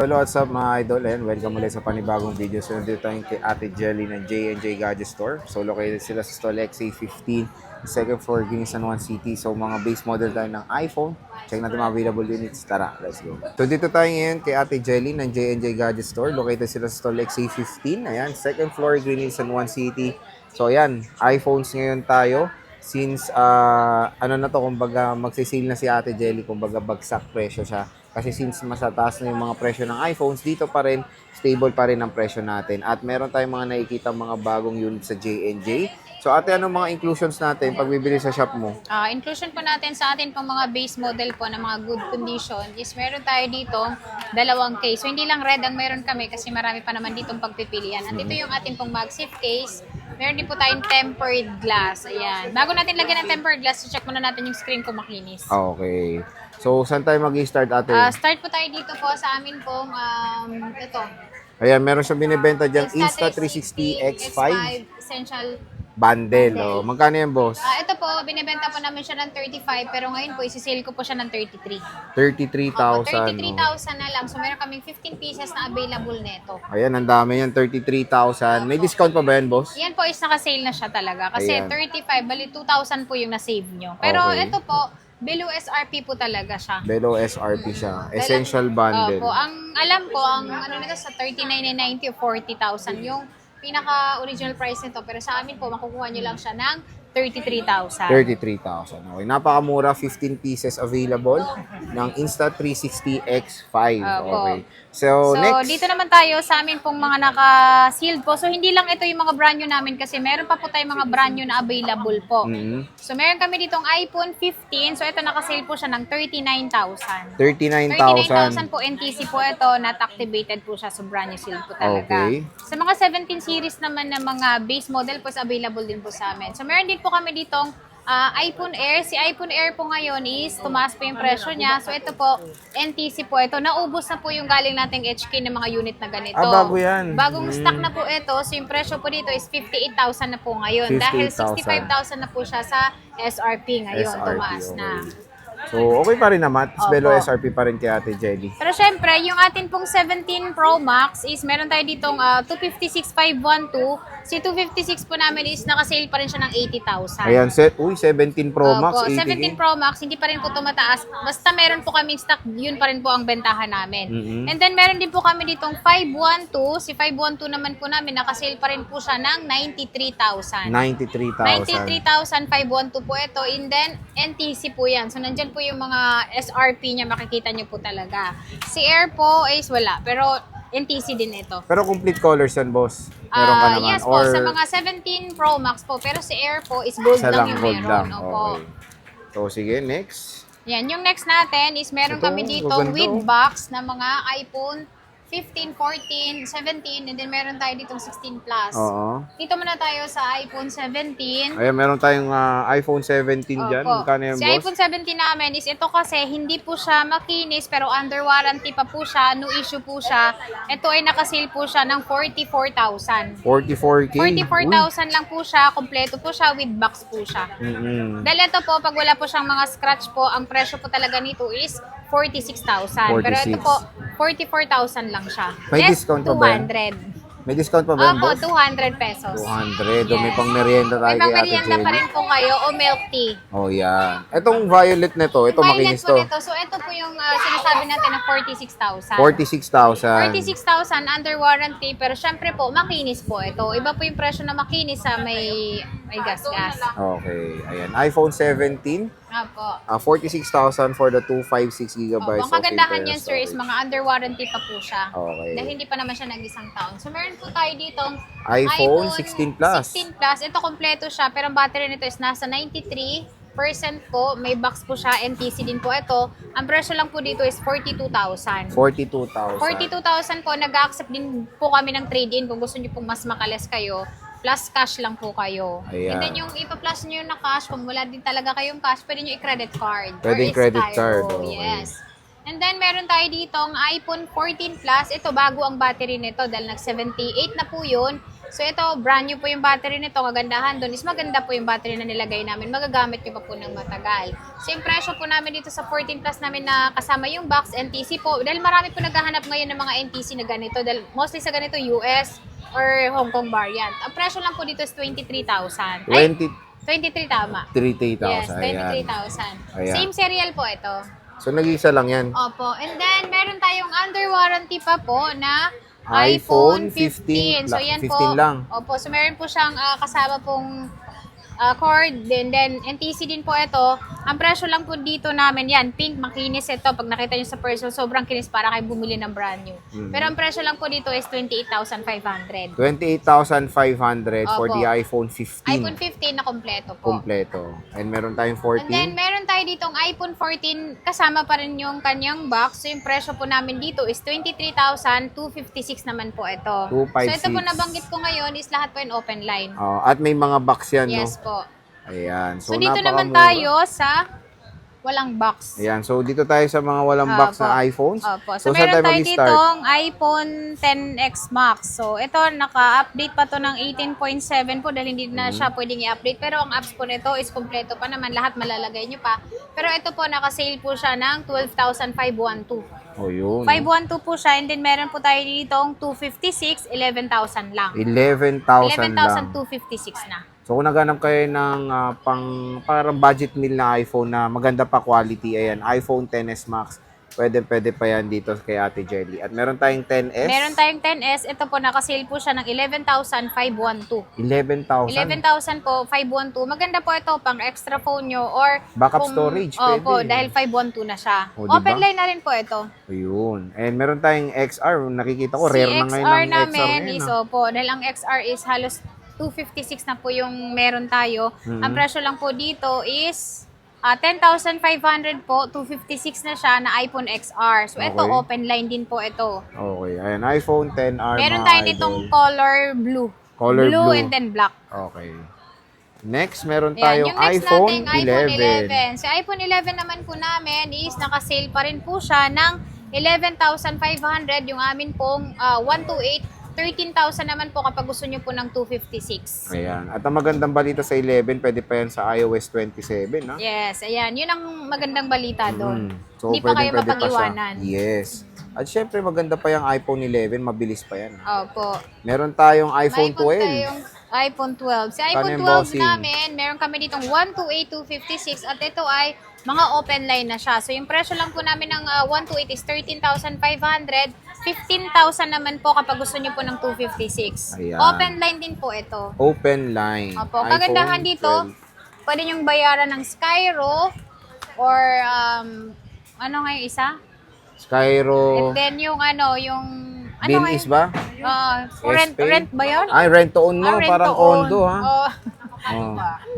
Hello, what's up mga idol and welcome ulit sa panibagong video. So nandito tayo kay Ate Jelly ng J&J Gadget Store. So located sila sa stall XA15, second floor, Guinea San Juan City. So mga base model tayo ng iPhone. Check natin mga available units. Tara, let's go. So dito tayo ngayon kay Ate Jelly ng J&J Gadget Store. Located sila sa stall XA15. Ayan, second floor, Guinea San Juan City. So ayan, iPhones ngayon tayo. Since ano na to, kumbaga magsisale na si Ate Jelly, kumbaga bagsak presyo siya. Kasi since masataas na yung mga presyo ng iPhones, dito pa rin, stable pa rin ang presyo natin. At meron tayong mga nakikita mga bagong unit sa J&J. So ate, anong mga inclusions natin pag bibili sa shop mo? Inclusion po natin sa atin pong mga base model po ng mga good condition is meron tayo dito dalawang case. So hindi lang red ang meron kami kasi marami pa naman ditong pagpipilian. Andito yung ating pong MagSafe case. Meron din po tayong tempered glass. Ayan. Bago natin lagyan ng tempered glass, check muna natin yung screen kung makinis. Okay. So saan tayo mag-start ate? Start po tayo dito po sa amin pong ito. Ayan, meron siyang binibenta dyan, Insta360 X5 Essential bundle. Oh. Magkano yan, boss? ito po, binibenta po namin siya ng 35 pero ngayon po isi-sale ko po siya ng 33. 33,000. 33,000 na lang. So meron kaming 15 pieces na available nito. Ayan, ang dami yan, 33,000. May discount pa ba yan, boss? Yan po is naka-sale na siya talaga. Kasi Ayan. 35, bali 2,000 po yung na-save nyo. Pero Okay. ito po, below SRP po talaga siya. Below SRP siya. Essential bundle. Opo, ang alam ko, ang ano nito sa 39,990 o 40,000 yung pinaka-original price nito. Pero sa amin po, makukuha nyo lang siya ng 33,000. 33,000. Okay. Napakamura, 15 pieces available ng Insta360 X5. Opo. Okay. So, next. Dito naman tayo sa amin pong mga naka-sealed po. So, hindi lang ito yung mga brand new namin kasi meron pa po tayong mga brand new na available po. Mhm. So, meron kami ditong iPhone 15. So, ito naka-sale po siya ng 39,000. 39,000. 39,000 po NTC po ito. Not activated po siya. So, brand new seal po talaga. Okay. Sa mga 17 series naman na mga base model po, available din po sa amin. So, meron din po kami ditong iPhone Air. Si iPhone Air po ngayon is tumaas po yung presyo niya. So, ito po, NTC po ito. Naubos na po yung galing nating HK ng mga unit na ganito. Bago yan. Bagong stock na po ito. So, yung presyo po dito is 58,000 na po ngayon. Dahil 65,000 na po siya sa SRP ngayon. SRP, Tumaas okay. na. So, okay pa rin naman. Opo. Below SRP pa rin kay Ate Jelly. Pero syempre, yung atin pong 17 Pro Max is meron tayo ditong 256,512. Si 256 po namin is nakasale pa rin siya ng 80,000. Ayan, 17 Pro Max, Opo, 80K. 17 Pro Max, hindi pa rin po tumataas. Basta meron po kaming stock, yun pa rin po ang bentahan namin. Mhm. And then meron din po kami ditong 512. Si 512 naman po namin, nakasale pa rin po siya ng 93,000. 93,000. 93,512 po ito. And then, NTC po yan. So, nandyan po yung mga SRP niya, makikita niyo po talaga. Si Air po is wala, pero NTC din ito. Pero complete colors yan, boss. Meron ka naman. Yes po, sa mga 17 Pro Max po. Pero si Air po is gold isa lang lang, yung gold meron. lang. Opo. Okay. So, sige, next. Yan, yung next natin is meron Ito, kami dito maganda. with box na mga iPhone 15, 14, 17, and then meron tayo ditong 16 Plus. Oo. Dito muna tayo sa iPhone 17. Ayan, meron tayong iPhone 17 dyan. Opo. Magkano yan, Si boss? iPhone 17 namin is ito kasi hindi po siya makinis pero under warranty pa po siya, no issue po siya. Ito ay nakasale po siya ng 44,000. 44K. 44,000 lang po siya, kompleto po siya, with box po siya. Mm-mm. Dahil ito po, pag wala po siyang mga scratch po, ang presyo po talaga nito is 46,000. Pero ito 46. po, 44,000 lang siya. May Less discount pa ba yan? 200. May discount pa ba yan, Opo, boss? 200 pesos. 200. O may Yes. pang merienda tayo May kay Ate pamerienda pa Jelly. rin po kayo o milk tea. Oh, yan. Itong violet na to, ito Violet makinis po to. nito. So, ito po yung sinasabi natin na 46,000. 46,000. 46,000 under warranty. Pero syempre po, makinis po ito. Iba po yung presyo na makinis sa may gas-gas. Okay. Ayan. iPhone 17. Opo. 46,000 for the 256 Opo, gigabytes ang kagandahan of niyan, sir, is storage. mga under warranty pa po siya. Okay. Dahil hindi pa naman siya nag-isang taon. So, meron po tayo ditong iPhone 16 Plus. 16 Plus. Ito, kompleto siya. Pero ang battery nito is nasa 93% po. May box po siya. NTC din po ito. Ang presyo lang po dito is 42,000. 42,000. 42,000 po. Nag-accept din po kami ng trade-in kung gusto niyo pong mas makalas kayo. Plus cash lang po kayo. Ayan. And then yung ipa-plus niyo na cash, kung wala din talaga kayong cash, pwede niyo i-credit card. Pwedeng Or credit Styro. card, okay. Yes. And then meron tayo ditong iPhone 14 Plus. Ito bago ang battery nito dahil nag-78 na po yun. So ito, brand new po yung battery nito. Kagandahan doon is maganda po yung battery na nilagay namin. Magagamit nyo pa po ng matagal. So yung presyo po namin dito sa 14 Plus namin na kasama yung box NTC po. Dahil marami po naghahanap ngayon ng mga NTC na ganito. Dahil mostly sa ganito US or Hong Kong variant. Ang presyo lang po dito is 23,000. Ay, 23 tama. 23,000. Yes, Ayan. 23,000. Ayan. Same serial po ito. So, nag-isa lang yan. Opo. And then, meron tayong under warranty pa po na iPhone iPhone 15. So, yan 15 po. lang. Opo. So, meron po siyang kasama pong cord. Then, NTC din po ito. Ang presyo lang po dito namin, yan, pink, makinis ito. Pag nakita nyo sa person, sobrang kinis para kayo bumili ng brand new. Pero ang presyo lang po dito is 28,500. 28,500 for Opo. the iPhone 15. iPhone 15 na kompleto po. Kompleto. And meron tayong And then, 14. meron tayo ditong iPhone 14, kasama pa rin yung kanyang box. So, yung presyo po namin dito is 23,256 naman po ito. 256. So, ito po nabanggit ko ngayon is lahat po yung open line. At may mga box yan, Yes no? po. Ayan. So, dito naman napakamura. tayo sa walang box. Ayan. So, dito tayo sa mga walang box Opo. na iPhones. Opo. saan So, meron tayo mag-start? ditong iPhone 10X Max. So, ito, naka-update pa to ng 18.7 po dahil hindi na siya pwedeng i-update. Pero ang apps po nito is kompleto pa naman. Lahat malalagay nyo pa. Pero ito po, naka-sale po siya ng 12,512. Oh, yun. 512 po siya. And then, meron po tayo ditong 256, 11,000 lang. 11,000 lang. 11,256 na. So, kung naghanap kayo ng parang budget meal na iPhone na maganda pa quality, ayan, iPhone 10s Max, pwede pa yan dito kay Ate Jelly. At meron tayong 10s. Meron tayong 10S. Ito po, nakasale po siya ng 11,512. 11,000. 11,000 po, 512. Maganda po ito pang extra phone nyo or Backup storage, pwede. Opo, dahil 512 na siya. O, diba? Open line na rin po ito. Ayun. And meron tayong XR. Nakikita ko, Si rare na ngayon XR ang XR namin ngayon. is, opo, dahil ang XR is halos 256 na po yung meron tayo. Ang presyo lang po dito is 10,500 po, 256 na siya na iPhone XR. So, ito, Okay. open line din po ito. Okay. Ayan, iPhone 10R. Meron mga tayo idol. nitong color blue. Color blue. and then black. Okay. Next, meron Ayan, tayong yung next iPhone nating iPhone 11. 11. Sa iPhone 11 naman po namin is naka-sale pa rin po siya ng 11,500. Yung amin pong 128. 13,000 naman po kapag gusto nyo po ng 256. Ayan. At ang magandang balita sa 11, pwede pa yan sa iOS 27, ha? Yes, ayan. Yun ang magandang balita doon. So, Hindi pa kayo pwede pa siya. mapag-iwanan. Yes. At syempre, maganda pa yung iPhone 11, mabilis pa yan. Opo. Meron tayong iPhone May iPhone 12. tayong iPhone 12. Sa Paano iPhone yung 12 bossing? namin, meron kami ditong 128,256 at ito ay mga open line na siya. So yung presyo lang po namin ng 128 is 13,500. 15,000 naman po kapag gusto niyo po ng 256. Ayan. Open line din po ito. Open line. Opo. iPhone Kagandahan dito, 12. pwede niyong bayaran ng Skyro or ano nga yung isa? Skyro. And then yung yung Binis ba? rent SP? ba yun? Ay, rent to own, no? Rent Parang to own. condo, ha? Oh. Oh.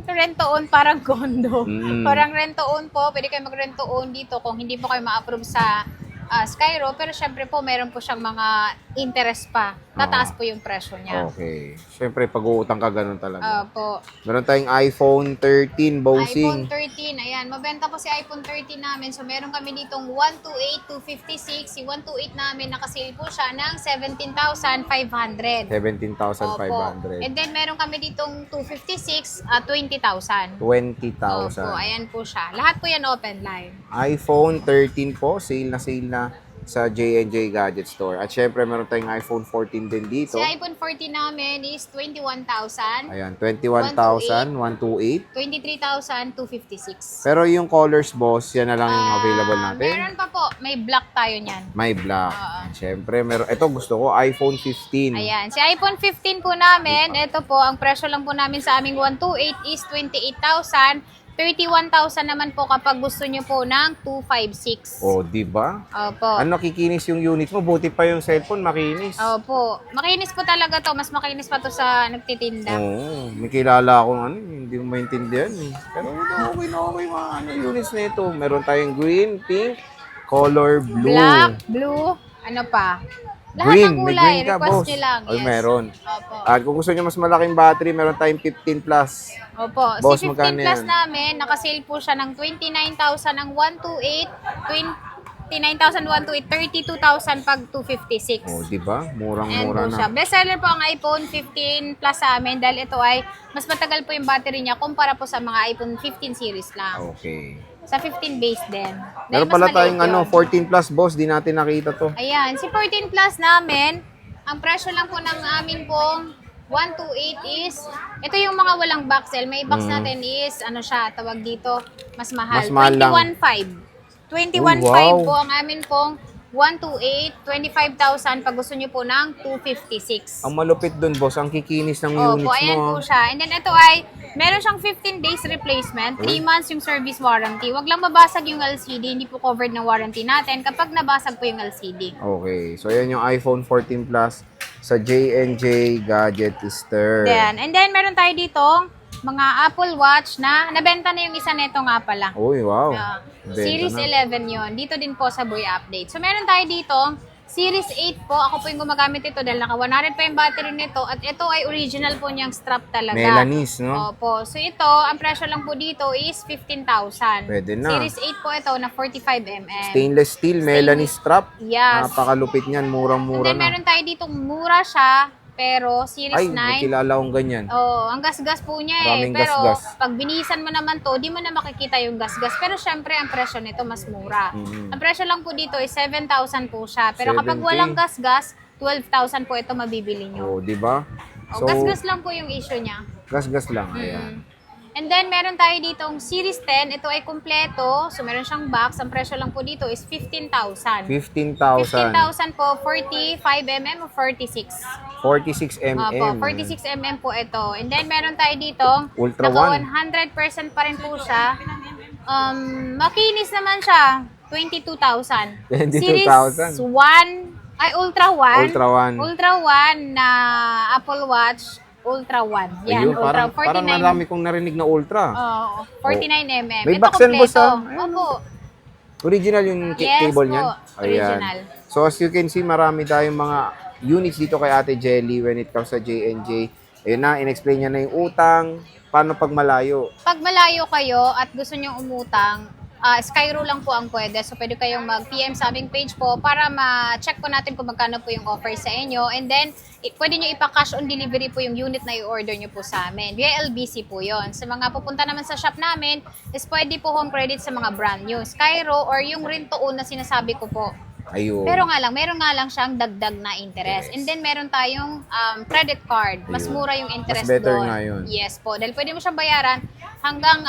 Rent to own parang condo. Mm. Parang rent to own po. Pwede kayo mag-rent to own dito kung hindi po kayo ma-approve sa Skyro. Pero syempre po, meron po siyang mga interest pa. Tataas po yung presyo niya. Okay. Syempre, pag-uutang ka, ganun talaga. Po. Meron tayong iPhone 13, iPhone bossing. 13, ayan. Mabenta po si iPhone 13 namin. So, meron kami ditong 128,256. Si 128 namin, nakasale po siya ng 17,500. 17,500. And then, meron kami ditong 256, 20,000. 20,000. Opo, ayan po siya. Lahat po yan open line. iPhone 13 po, sale na sa J&J Gadget Store. At syempre, meron tayong iPhone 14 din dito. Si iPhone 14 namin is 21,000. Ayan, 21,128. 23,256. Pero yung colors, boss, yan na lang yung available natin. Meron pa po. May black tayo niyan. May black. Oo. Syempre, ito gusto ko, iPhone 15. Ayan. Si iPhone 15 po namin, ito po, ang presyo lang po namin sa aming 128 is 28,000. 31,000 naman po kapag gusto nyo po ng 256. Oh, di ba? Opo. Ano, kikinis yung unit mo? Buti pa yung cellphone, makinis. Opo. Makinis po talaga to. Mas makinis pa to sa nagtitinda. Oo. May kilala akong hindi mo maintindihan eh. Pero okay mga units na ito. Meron tayong green, pink, color blue. Black, blue, ano pa? Lahat Green, ng may kulay. green ka, Request boss. nyo lang. Ay, Yes. meron. Opo. At kung gusto nyo mas malaking battery, meron tayong 15 plus. Opo. Boss, Si 15 magkano plus yan? namin, nakasale po siya ng 29,000 ang 128, 29,128, 32,000 pag 256. Oh, di ba? Ayan Murang-mura po siya. na. Best seller po ang iPhone 15 Plus sa amin dahil ito ay mas matagal po yung battery niya kumpara po sa mga iPhone 15 series lang. Okay. Sa 15 base din. Dahil Meron mas pala maliit tayong yun. 14 plus boss, di natin nakita to. Ayan, si 14 Plus namin, ang presyo lang po ng amin pong 128 is, ito yung mga walang boxel. May box natin is, ano siya, tawag dito, mas mahal. Mas mahal lang. 21,500. 21,500 Uy, wow. po ang amin pong 128, 25,000 pag gusto nyo po ng 256. Ang malupit dun boss, ang kikinis ng Opo, units ayan mo. po siya. And then ito ay, meron siyang 15 days replacement, 3 months yung service warranty. Wag lang mabasag yung LCD, hindi po covered ng warranty natin kapag nabasag po yung LCD. Okay, so yan yung iPhone 14 Plus sa J&J Gadget Store. And then meron tayo dito mga Apple Watch na nabenta na yung isa nito nga pala. Uy, wow. Benta Series na. 11 yon. Dito din po sa Boy Update. So meron tayo dito Series 8 po. Ako po yung gumagamit ito dahil naka 100 pa yung battery nito at ito ay original po niyang strap talaga. Melanis, no? Opo. So ito, ang presyo lang po dito is 15,000. Pwede na. Series 8 po ito na 45 mm. Stainless steel, Melanis strap. Yes. Napakalupit niyan, And murang-mura then na. meron tayo dito mura siya pero Series Ay, 9. may kilala akong ganyan. Oh, ang gas-gas po niya Maraming Pero gas-gas. pag binisan mo naman to, di mo na makikita yung gas-gas. Pero syempre, ang presyo nito mas mura. Mhm. Ang presyo lang po dito is 7,000 po siya. Pero kapag 7K. walang gas-gas, 12,000 po ito mabibili nyo. Oh, di ba? Oh, gas-gas lang po yung issue niya. gas-gas lang. Ayan. And then, meron tayo ditong Series 10. Ito ay kumpleto. So, meron siyang box. Ang presyo lang po dito is 15,000. 15,000. 15,000 po, 45mm o 46? 46 mm. Opo, 46mm po ito. And then, meron tayo dito, Ultra naka One. 100% pa rin po siya. Makinis naman siya, 22,000. 22,000. Series 1, ay Ultra 1. Ultra One. Ultra 1 na Apple Watch, Ultra 1. Yan, Ayun, Ultra parang 49. marami kong narinig na ultra. 49mm. May Ito box and box, kompleto. ah. Opo. Original yung Yes cable po, niyan. original. So as you can see, marami tayong mga units dito kay Ate Jelly when it comes sa J&J. Ayun na, in-explain niya na yung utang, paano pag malayo. Pag malayo kayo at gusto nyong umutang, Skyro lang po ang pwede. So, pwede kayong mag-PM sa aming page po para ma-check po natin kung magkano po yung offer sa inyo. And then, pwede nyo ipa-cash on delivery po yung unit na i-order nyo po sa amin. Via LBC po yon. Sa mga pupunta naman sa shop namin, is pwede po home credit sa mga brand new. Skyro or yung rent-to-own na sinasabi ko po. Ayun. Pero nga lang, meron nga lang siyang dagdag na interest. Yes. And then meron tayong credit card. Mas Ayun. mura yung interest Mas better doon. nga yun. Yes po. Dahil pwede mo siyang bayaran hanggang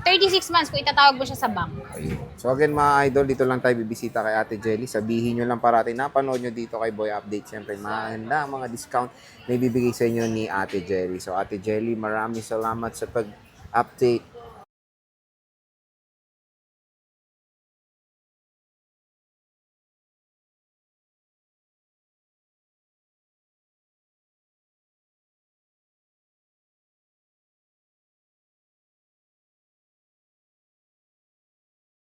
36 months kung itatawag mo siya sa bank. Ayun. So again mga idol, dito lang tayo bibisita kay Ate Jelly. Sabihin nyo lang parati, napanood nyo dito kay Boy Update. Siyempre, mahanda ang mga discount na ibibigay sa inyo ni Ate Jelly. So Ate Jelly, maraming salamat sa pag-update